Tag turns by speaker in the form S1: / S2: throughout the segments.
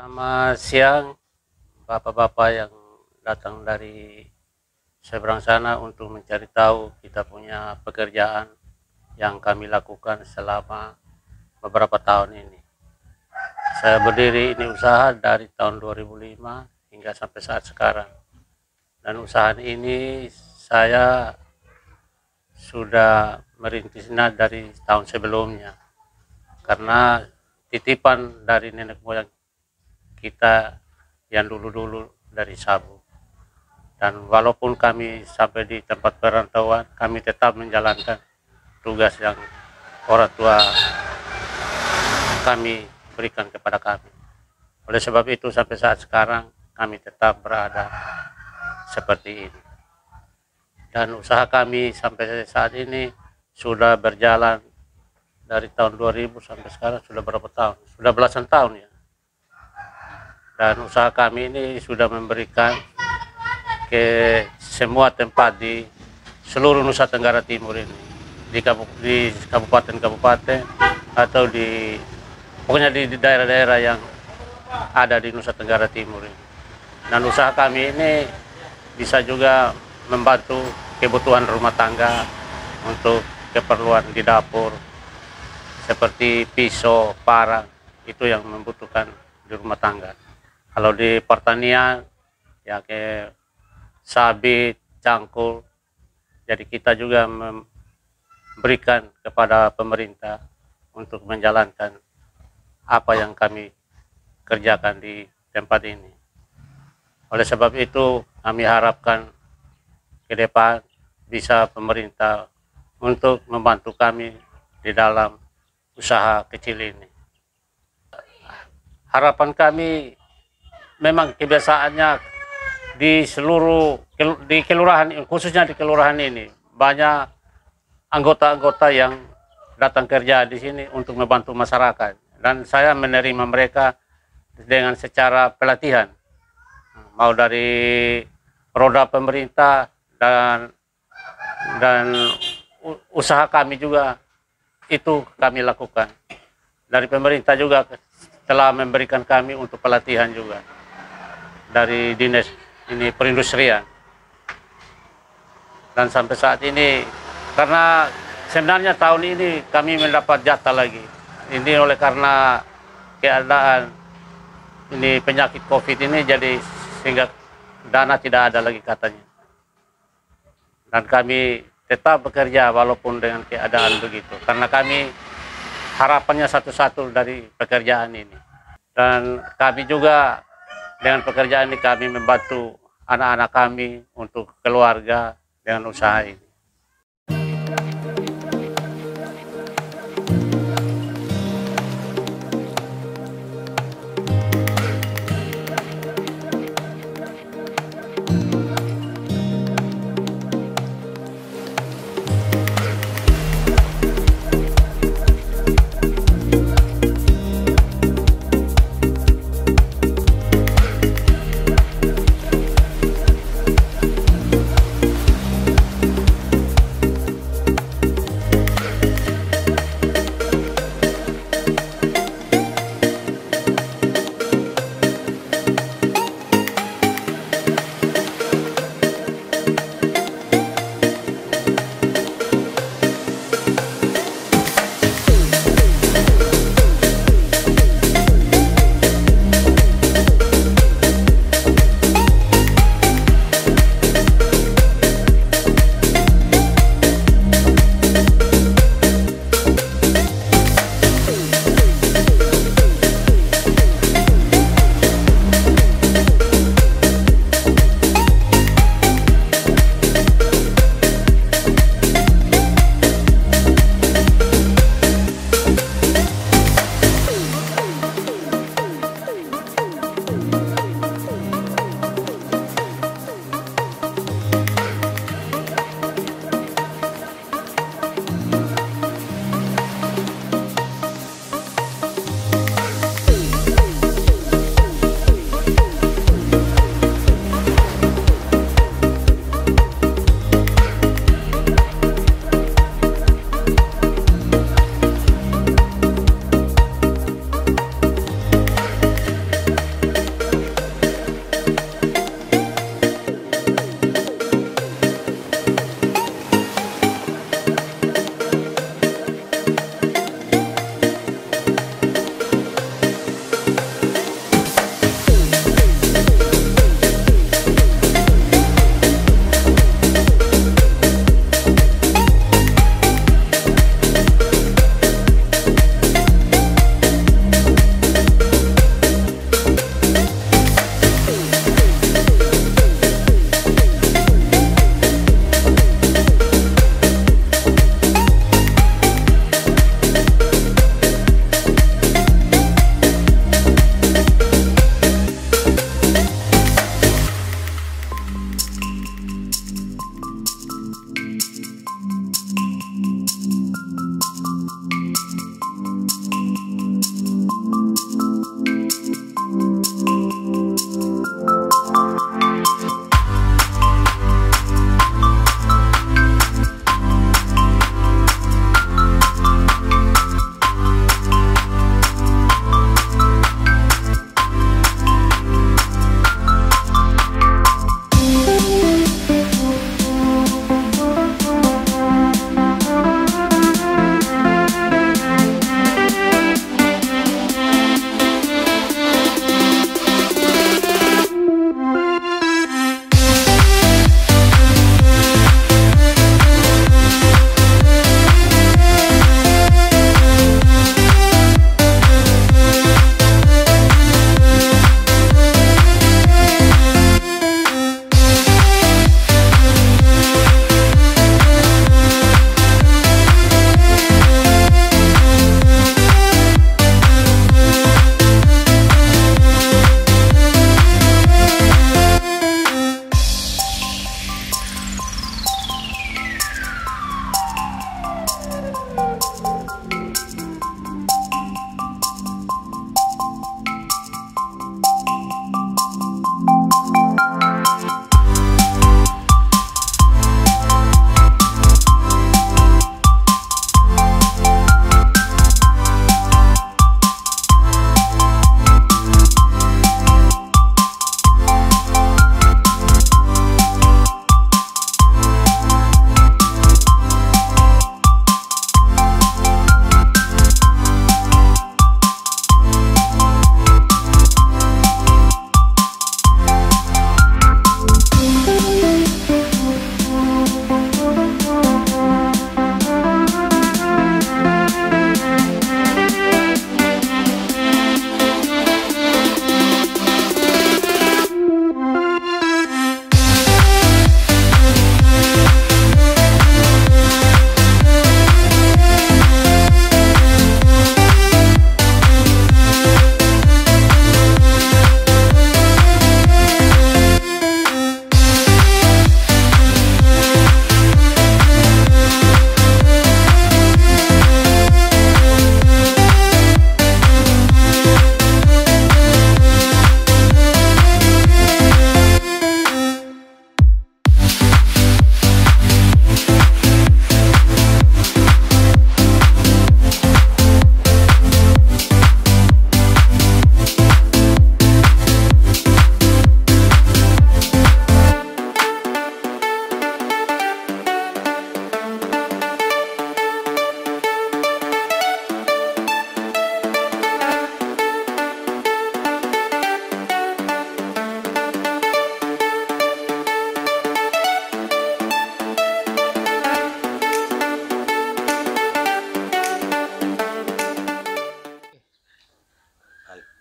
S1: Selamat siang, bapak-bapak yang datang dari seberang sana untuk mencari tahu kita punya pekerjaan yang kami lakukan selama beberapa tahun ini. Saya berdiri ini usaha dari tahun 2005 hingga sampai saat sekarang. Dan usaha ini saya sudah merintisnya dari tahun sebelumnya. Karena titipan dari nenek moyang kita yang dulu-dulu dari Sabu. Dan walaupun kami sampai di tempat perantauan, kami tetap menjalankan tugas yang orang tua kami berikan kepada kami. Oleh sebab itu sampai saat sekarang kami tetap berada seperti ini. Dan usaha kami sampai saat ini sudah berjalan dari tahun 2000 sampai sekarang sudah berapa tahun? Sudah belasan tahun ya. Dan usaha kami ini sudah memberikan ke semua tempat di seluruh Nusa Tenggara Timur ini, di kabupaten-kabupaten atau pokoknya di daerah-daerah yang ada di Nusa Tenggara Timur ini. Dan usaha kami ini bisa juga membantu kebutuhan rumah tangga untuk keperluan di dapur seperti pisau, parang, itu yang membutuhkan di rumah tangga. Kalau di pertanian ya kayak sabit, cangkul, jadi kita juga memberikan kepada pemerintah untuk menjalankan apa yang kami kerjakan di tempat ini. Oleh sebab itu kami harapkan ke depan bisa pemerintah untuk membantu kami di dalam usaha kecil ini. Harapan kami memang kebiasaannya di kelurahan, khususnya di kelurahan ini, banyak anggota-anggota yang datang kerja di sini untuk membantu masyarakat. Dan saya menerima mereka dengan secara pelatihan, mau dari roda pemerintah dan usaha kami juga itu kami lakukan. Dari pemerintah juga telah memberikan kami untuk pelatihan juga dari dinas ini perindustrian. Dan sampai saat ini, karena sebenarnya tahun ini kami mendapat jatah lagi. Ini oleh karena keadaan ini penyakit COVID ini, jadi sehingga dana tidak ada lagi katanya. Dan kami tetap bekerja walaupun dengan keadaan begitu. Karena kami harapannya satu-satu dari pekerjaan ini. Dan kami juga dengan pekerjaan ini kami membantu anak-anak kami untuk keluarga dengan usaha ini.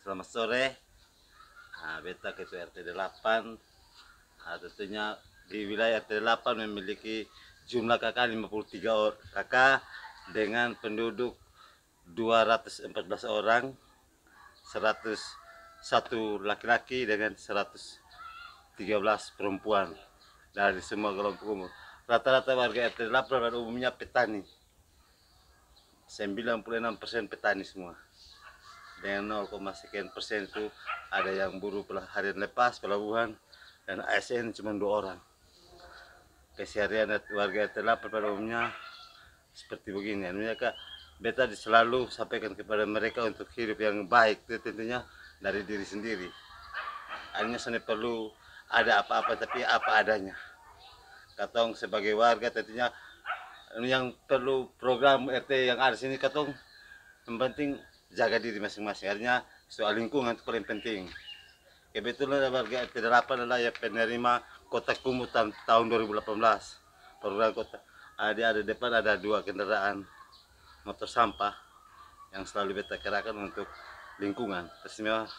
S2: selamat sore. Beta Ketua RT 8. Tentunya di wilayah RT 8 memiliki jumlah KK 53 KK dengan penduduk 214 orang, 101 laki-laki dengan 113 perempuan dari semua kelompok umur. Rata-rata warga RT 8 pada umumnya petani. 96% petani semua. Dengan 0,sekian persen itu ada yang buruh harian lepas, pelabuhan, dan ASN cuma 2 orang. Keseharian warga RT 8 pada umumnya seperti begini. Mereka beta selalu sampaikan kepada mereka untuk hidup yang baik itu tentunya dari diri sendiri. Hanya saya perlu ada apa-apa tapi apa adanya. Katong sebagai warga tentunya yang perlu program RT yang ada sini katong yang penting jaga diri masing-masing. Artinya soal lingkungan itu paling penting. Kebetulan warga RT 8 adalah yang penerima kota kumuh tahun 2018. Program kota. Ada depan ada 2 kendaraan motor sampah yang selalu beta kerahkan untuk lingkungan, teristimewa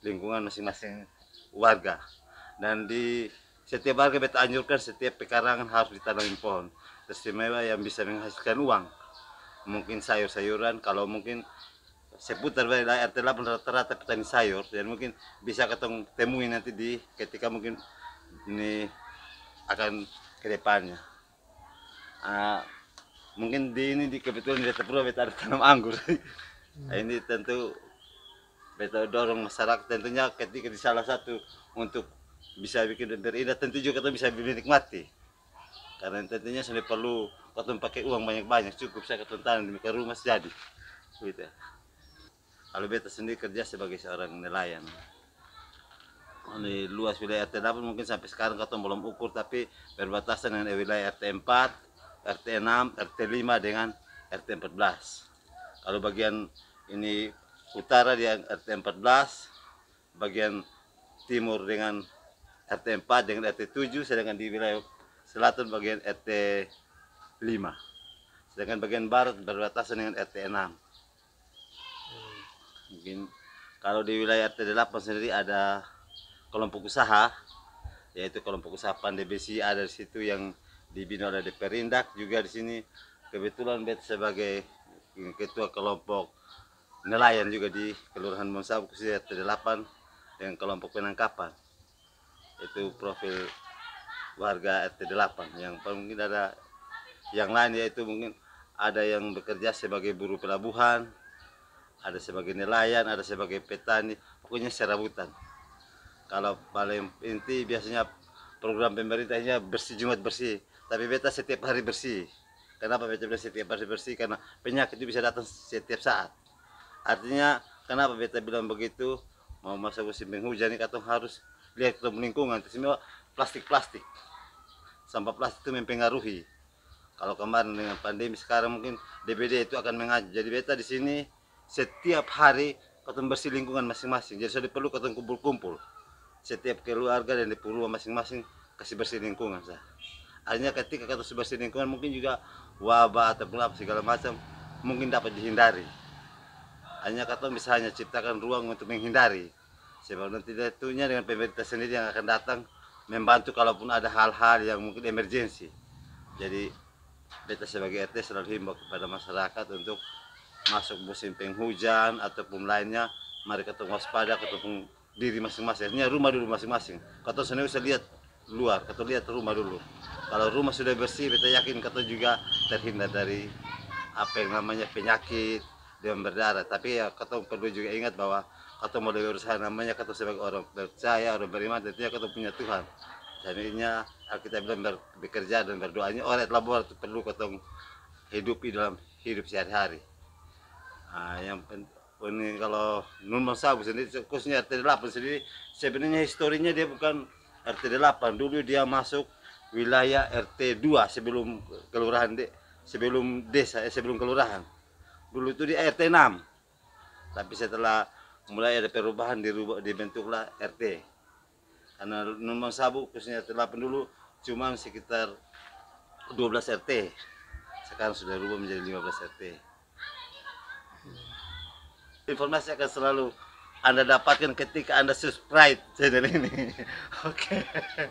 S2: lingkungan masing-masing warga. Dan di setiap warga beta anjurkan setiap pekarangan harus ditanami pohon teristimewa yang bisa menghasilkan uang. Mungkin sayur-sayuran, kalau mungkin seputar wilayah RT 8 rata-rata petani sayur, dan mungkin bisa ketemu temui nanti di ketika mungkin ini akan ke depannya. Mungkin di kebetulan di Desa Purwa beta ada tanam anggur. Ini tentu beta dorong masyarakat tentunya ketika di salah satu untuk bisa bikin berindah, tentu juga kita bisa menikmati. Karena tentunya sudah perlu katong pakai uang banyak-banyak, cukup saya katong tanam di rumah jadi. Gitu. Kalau beta sendiri kerja sebagai seorang nelayan. Di luas wilayah RT 8 mungkin sampai sekarang katong belum ukur, tapi berbatasan dengan wilayah RT 4, RT 6, RT 5 dengan RT 14. Kalau bagian ini utara dia RT 14, bagian timur dengan RT 4 dengan RT 7, sedangkan di wilayah selatan bagian RT 5. Sedangkan bagian barat berbatasan dengan RT 6. Mungkin kalau di wilayah RT 8 sendiri ada kelompok usaha, yaitu kelompok usaha Pandai Besi ada di situ yang dibina oleh Perindak juga di sini. Kebetulan beta sebagai ketua kelompok nelayan juga di Kelurahan Monsabu khususnya RT 8 dengan kelompok penangkapan. Itu profil warga RT 8 yang mungkin ada yang lain, yaitu mungkin ada yang bekerja sebagai buruh pelabuhan, ada sebagai nelayan, ada sebagai petani, pokoknya serabutan. Kalau paling inti biasanya program pemerintahnya bersih Jumat bersih, tapi beta setiap hari bersih. Kenapa beta bilang setiap hari bersih? Karena penyakit itu bisa datang setiap saat. Artinya kenapa beta bilang begitu? Mau masuk musim penghujan ini katong harus lihat ke lingkungan, semua plastik-plastik. Sampah plastik itu mempengaruhi. Kalau kemarin dengan pandemi, sekarang mungkin DBD itu akan mengaji. Jadi beta di sini setiap hari katong bersih lingkungan masing-masing. Jadi sudah perlu katong kumpul-kumpul. Setiap keluarga dan di rumah masing-masing kasih bersih lingkungan. Artinya ketika katong bersih lingkungan mungkin juga wabah ataupun apa segala macam mungkin dapat dihindari. Hanya katong bisa hanya ciptakan ruang untuk menghindari. Sebab nanti tentunya dengan pemerintah sendiri yang akan datang membantu kalaupun ada hal-hal yang mungkin emergensi. Jadi beta sebagai RT selalu himbau kepada masyarakat untuk masuk musim penghujan ataupun lainnya, mari katong waspada, katong diri masing-masing. Artinya rumah dulu masing-masing. Katong sendiri bisa lihat luar, katong lihat rumah dulu. Kalau rumah sudah bersih, beta yakin katong juga terhindar dari apa yang namanya penyakit demam berdarah. Tapi ya katong perlu juga ingat bahwa katong mau berusaha, namanya katong sebagai orang percaya, orang beriman, tentunya katong punya Tuhan. Jadinya kita bilang bekerja dan berdoanya orang telah perlu katong hidupi dalam hidup sehari-hari. Yang penting kalau Nun Monsabu sendiri, khususnya RT 8 sendiri, sebenarnya historinya dia bukan RT 8. Dulu dia masuk wilayah RT 2 sebelum kelurahan, sebelum desa, sebelum kelurahan. Dulu itu di RT 6. Tapi setelah mulai ada perubahan dibentuklah RT. Karena Nun Monsabu khususnya RT 8 dulu cuma sekitar 12 RT. Sekarang sudah berubah menjadi 15 RT. Informasi akan selalu Anda dapatkan ketika Anda subscribe channel ini. Oke. Oke.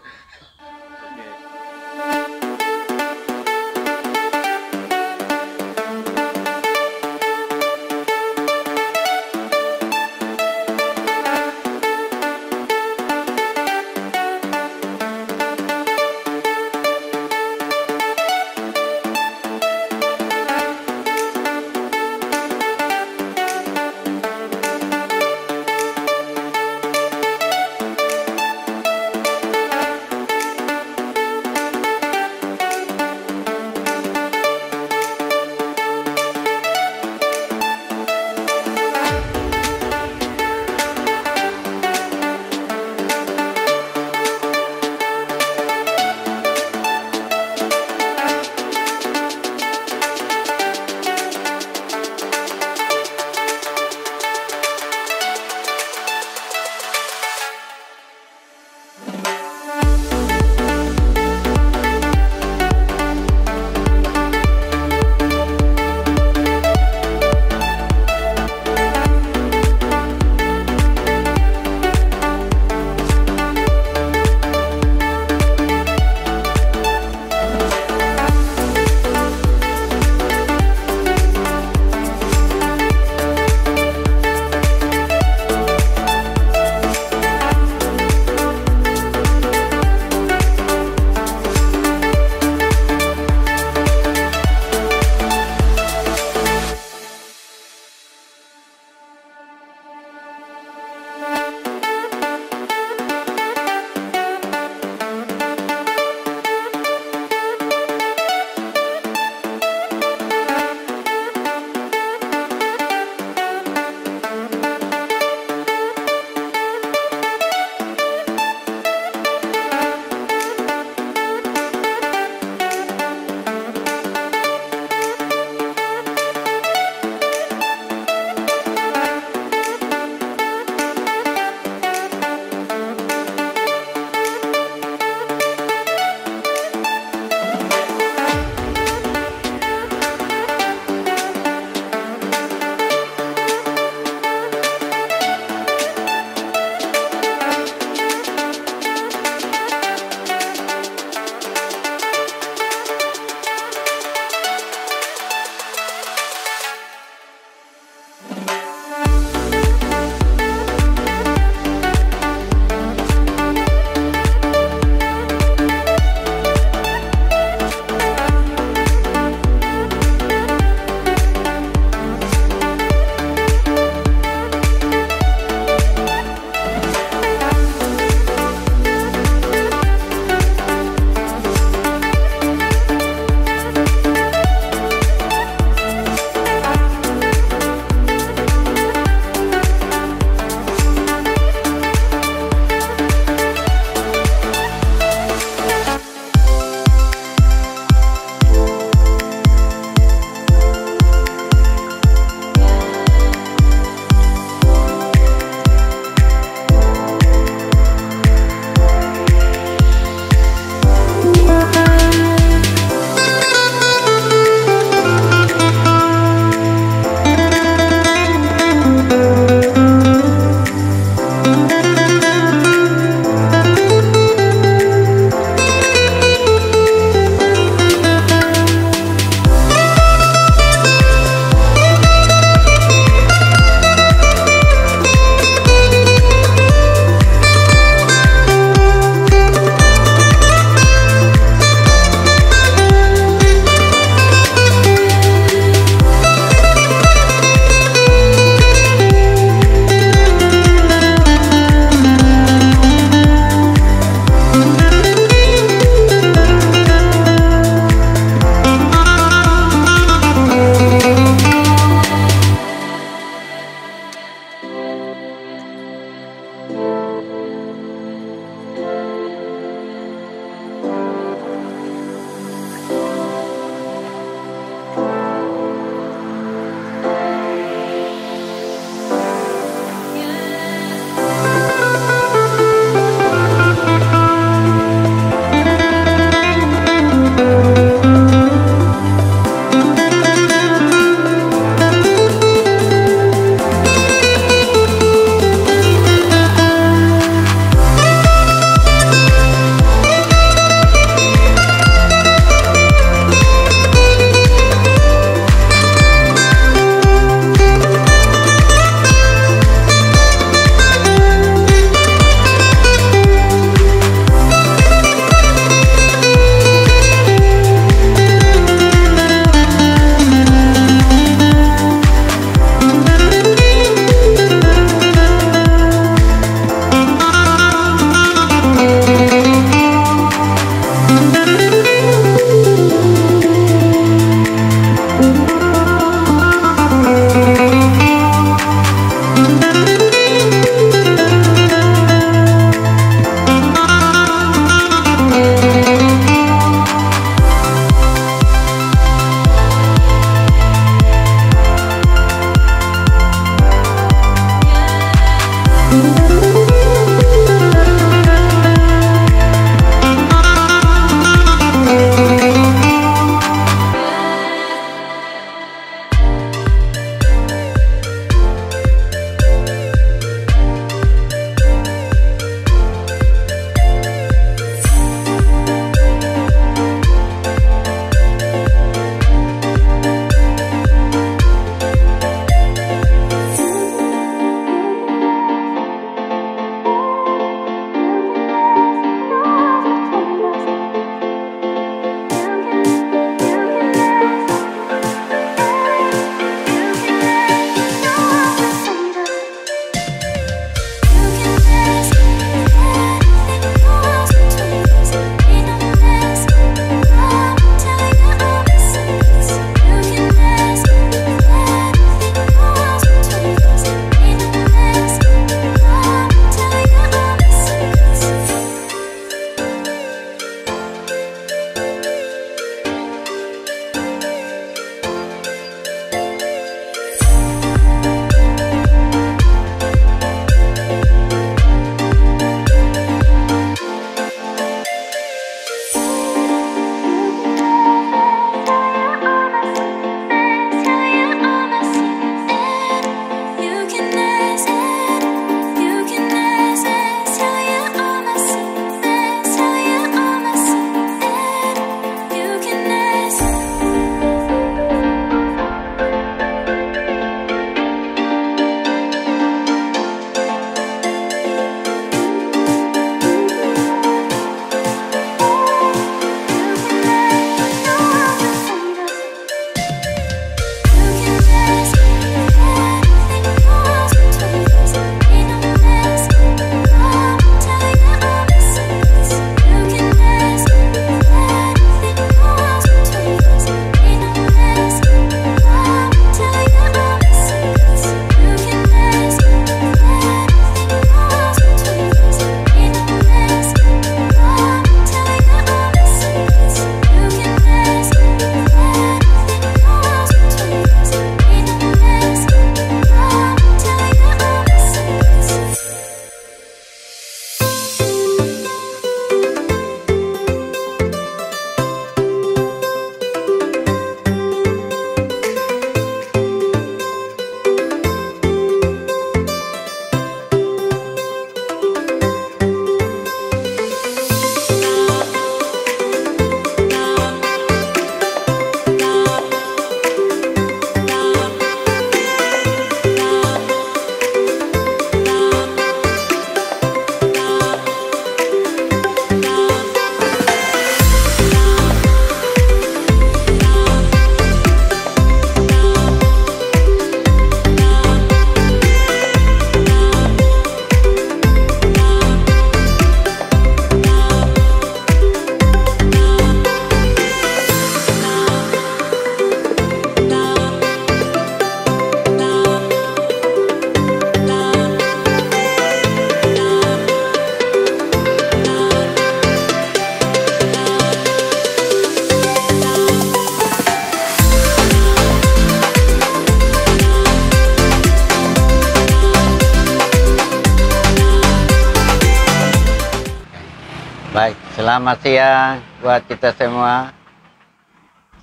S3: Baik, selamat siang buat kita semua.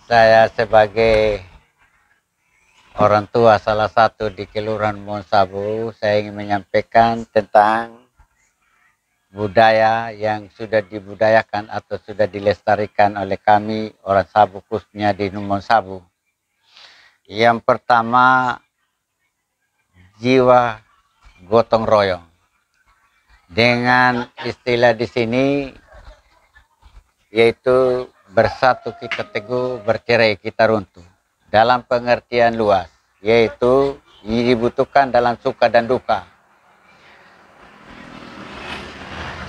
S3: Saya sebagai orang tua salah satu di Kelurahan Monsabu, saya ingin menyampaikan tentang budaya yang sudah dibudayakan atau sudah dilestarikan oleh kami orang Sabu, khususnya di Monsabu. Yang pertama, jiwa gotong royong. Dengan istilah di sini yaitu bersatu kita teguh, bercerai kita runtuh. Dalam pengertian luas, yaitu ini dibutuhkan dalam suka dan duka.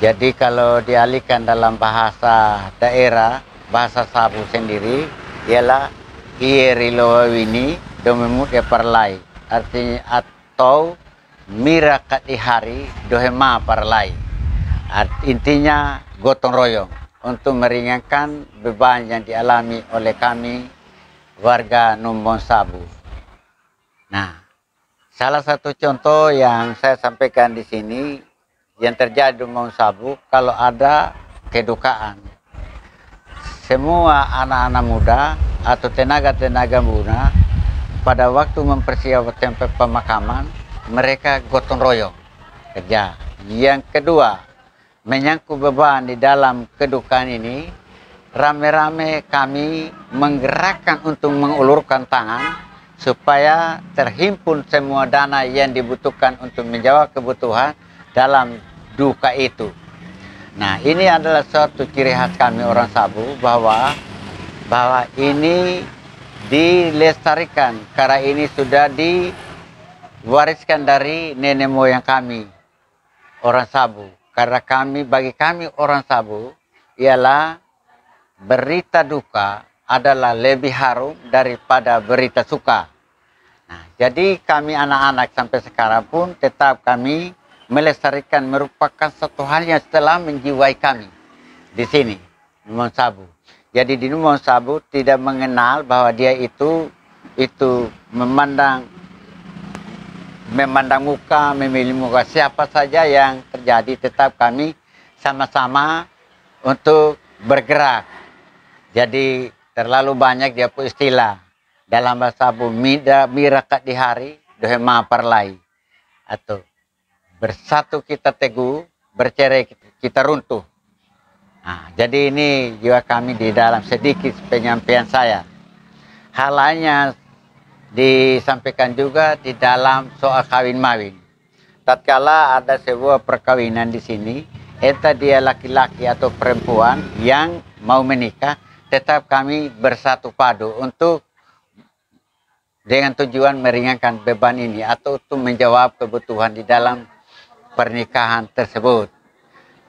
S3: Jadi kalau dialihkan dalam bahasa daerah, bahasa Sabu sendiri, ialah Ierilowini domemut ya parlai. Artinya atau mirakat di hari dohema parlai. Intinya gotong royong untuk meringankan beban yang dialami oleh kami warga Monsabu. Nah, Salah satu contoh yang saya sampaikan di sini yang terjadi di Dumong Sabu, kalau ada kedukaan, semua anak-anak muda atau tenaga-tenaga muda pada waktu mempersiapkan tempat pemakaman, mereka gotong royong kerja. Yang kedua, menyangkut beban di dalam kedukaan ini, rame-rame kami menggerakkan untuk mengulurkan tangan supaya terhimpun semua dana yang dibutuhkan untuk menjawab kebutuhan dalam duka itu. Nah, ini adalah suatu ciri khas kami orang Sabu bahwa ini dilestarikan karena ini sudah diwariskan dari nenek moyang kami orang Sabu. Karena bagi kami orang Sabu ialah berita duka adalah lebih harum daripada berita suka. Nah, jadi kami anak-anak sampai sekarang pun tetap kami melestarikan, merupakan satu hal yang telah menjiwai kami di sini, Numong Sabu. Jadi di Numong Sabu tidak mengenal bahwa dia itu memandang muka, memilih muka siapa saja yang terjadi, tetap kami sama-sama untuk bergerak. Jadi terlalu banyak dia pun istilah dalam bahasa Sabu, mirakat di hari dohema parlai, atau bersatu kita teguh, bercerai kita runtuh. Nah, jadi ini juga kami di dalam sedikit penyampaian saya. Hal lainnya disampaikan juga di dalam soal kawin-mawin. Tatkala ada sebuah perkawinan di sini, entah dia laki-laki atau perempuan yang mau menikah, tetap kami bersatu padu untuk dengan tujuan meringankan beban ini atau untuk menjawab kebutuhan di dalam pernikahan tersebut.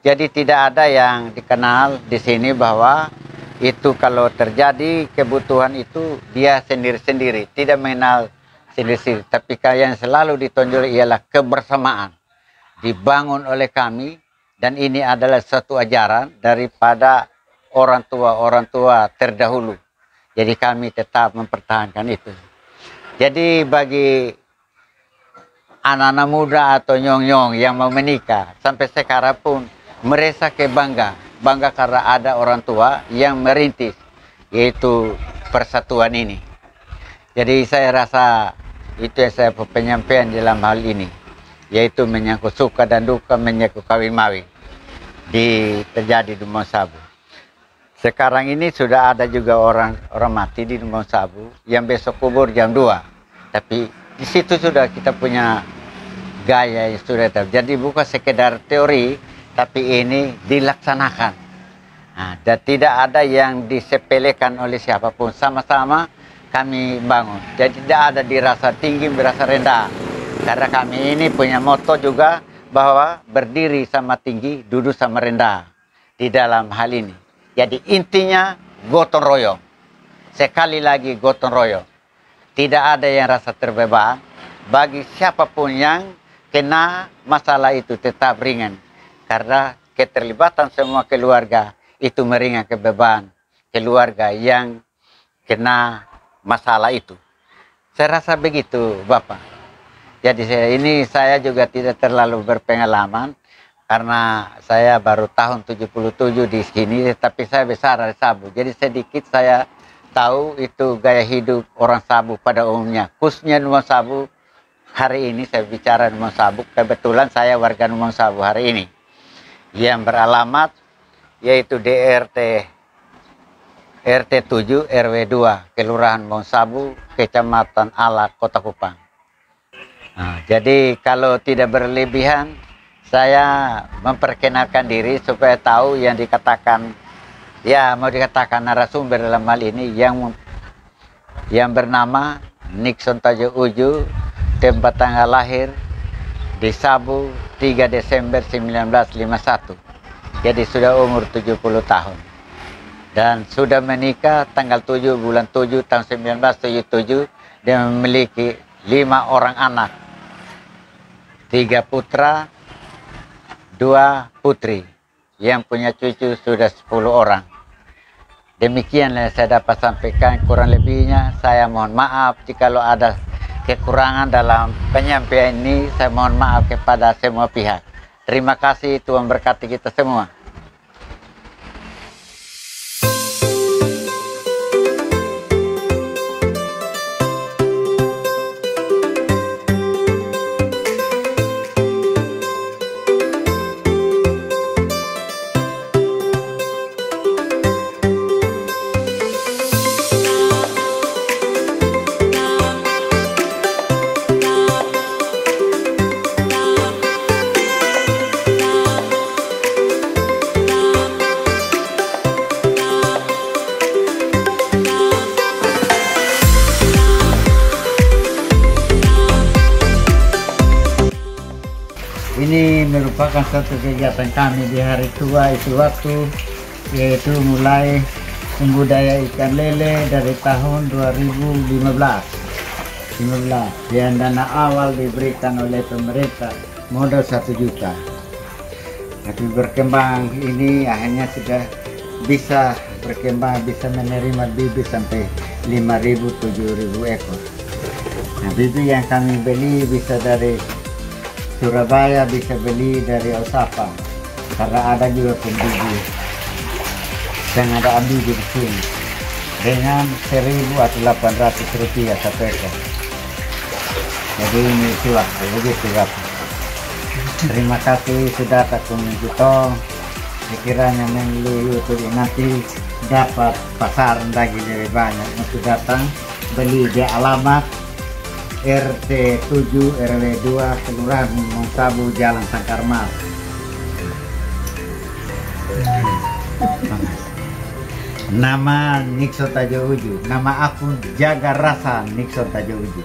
S3: Jadi tidak ada yang dikenal di sini bahwa itu kalau terjadi kebutuhan itu dia sendiri-sendiri, tidak mengenal sendiri-sendiri. Tapi yang selalu ditonjol ialah kebersamaan dibangun oleh kami, dan ini adalah satu ajaran daripada orang tua terdahulu. Jadi kami tetap mempertahankan itu. Jadi bagi anak-anak muda atau nyong-nyong yang mau menikah, sampai sekarang pun merasa bangga karena ada orang tua yang merintis, yaitu persatuan ini. Jadi saya rasa itu yang saya penyampaian dalam hal ini, yaitu menyangkut suka dan duka, menyangkut kawin-mawin terjadi di Numong Sabu. Sekarang ini sudah ada juga orang mati di Numong Sabu yang besok kubur jam 2. Tapi di situ sudah kita punya gaya yang sudah terjadi, bukan sekedar teori, tapi ini dilaksanakan. Nah, dan tidak ada yang disepelekan oleh siapapun, sama-sama kami bangun. Jadi tidak ada dirasa tinggi, berasa rendah. Karena kami ini punya moto juga bahwa berdiri sama tinggi, duduk sama rendah di dalam hal ini. Jadi intinya gotong royong. Sekali lagi gotong royong. Tidak ada yang rasa terbeban. Bagi siapapun yang kena masalah itu tetap ringan. Karena keterlibatan semua keluarga itu meringankan beban keluarga yang kena masalah itu. Saya rasa begitu, Bapak. Jadi saya juga tidak terlalu berpengalaman. Karena saya baru tahun 77 di sini, tapi saya besar dari Sabu. Jadi sedikit saya tahu itu gaya hidup orang Sabu pada umumnya. Khususnya Numong Sabu, hari ini saya bicara Numong Sabu. Kebetulan saya warga Numong Sabu hari ini. Yang beralamat yaitu di RT 7 RW 2, Kelurahan Numong Sabu, Kecamatan Alat, Kota Kupang. Nah, jadi kalau tidak berlebihan, saya memperkenalkan diri supaya tahu yang dikatakan, ya mau dikatakan narasumber dalam hal ini yang bernama Nixon Tajo Uju, tempat tanggal lahir di Sabu 3 Desember 1951. Jadi sudah umur 70 tahun. Dan sudah menikah tanggal 7 bulan 7 tahun 1977 dan memiliki 5 orang anak. 3 putra, 2 putri, yang punya cucu sudah 10 orang. Demikianlah saya dapat sampaikan, kurang lebihnya saya mohon maaf jika ada kekurangan dalam penyampaian ini, saya mohon maaf kepada semua pihak. Terima kasih, Tuhan berkati kita semua. Ini merupakan satu kegiatan kami di hari tua itu waktu, yaitu mulai membudaya ikan lele dari tahun 2015. Dan dana awal diberikan oleh pemerintah modal 1 juta. Tapi berkembang ini akhirnya sudah bisa berkembang, bisa menerima bibit sampai 5.000-7.000 ekor. Nah, bibit yang kami beli bisa dari Surabaya, bisa beli dari Osaka, karena ada juga pembibit yang ada bibit di sini dengan 1.000 atau 800 rupiah satu ekor. Jadi ini waktu begitu waktu. Terima kasih sudah takut kita. Sekiranya melalui YouTube nanti dapat pasaran lagi lebih banyak untuk datang beli di alamat RT 7 RW 2 Kelurahan Monsabu Jalan Sangkarmas. Nama Nixon Tajo Uju, nama akun Jaga Rasa Nixon Tajo Uju.